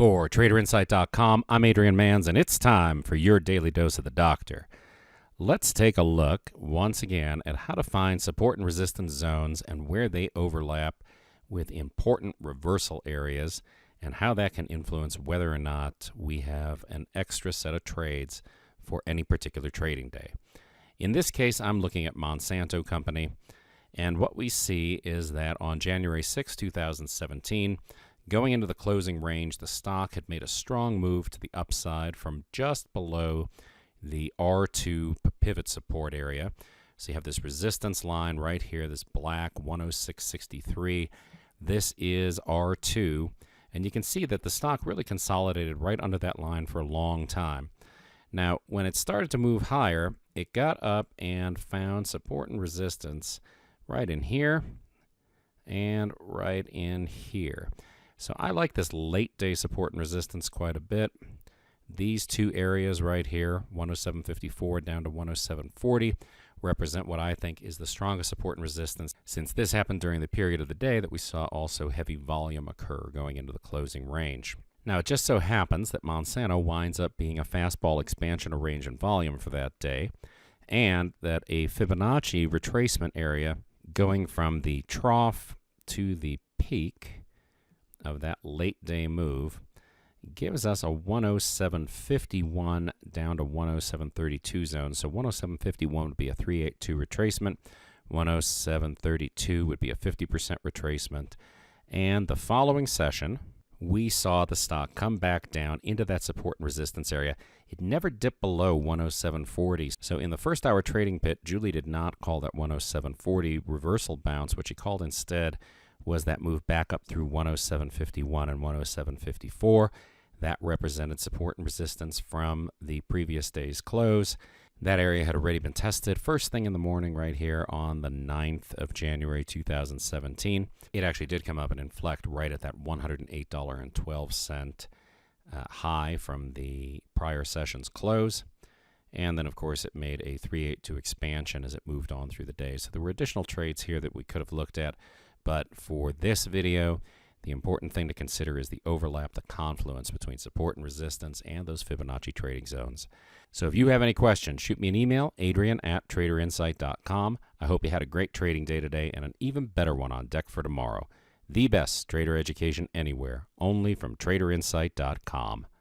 For TraderInsight.com, I'm Adrian Manns, and it's time for your daily dose of the doctor. Let's take a look once again at how to find support and resistance zones and where they overlap with important reversal areas and how that can influence whether or not we have an extra set of trades for any particular trading day. In this case, I'm looking at Monsanto Company, and what we see is that on January 6, 2017, going into the closing range, the stock had made a strong move to the upside from just below the R2 pivot support area. So you have this resistance line right here, this black 106.63. This is R2, and you can see that the stock really consolidated right under that line for a long time. Now, when it started to move higher, it got up and found support and resistance right in here and right in here. So I like this late day support and resistance quite a bit. These two areas right here, 107.54 down to 107.40, represent what I think is the strongest support and resistance, since this happened during the period of the day that we saw also heavy volume occur going into the closing range. Now, it just so happens that Monsanto winds up being a fastball expansion of range and volume for that day, and that a Fibonacci retracement area going from the trough to the peak of that late day move gives us a 107.51 down to 107.32 zone. So 107.51 would be a 382 retracement. 107.32 would be a 50% retracement. And the following session, we saw the stock come back down into that support and resistance area. It never dipped below 107.40. So in the first hour trading pit, Julie did not call that 107.40 reversal bounce. What she called instead was that move back up through 107.51 and 107.54. That represented support and resistance from the previous day's close. That area had already been tested first thing in the morning right here on the 9th of January 2017. It actually did come up and inflect right at that $108.12 high from the prior session's close. And then, of course, it made a 382 expansion as it moved on through the day. So there were additional trades here that we could have looked at. But for this video, the important thing to consider is the overlap, the confluence between support and resistance and those Fibonacci trading zones. So if you have any questions, shoot me an email, adrian@traderinsight.com. I hope you had a great trading day today and an even better one on deck for tomorrow. The best trader education anywhere, only from traderinsight.com.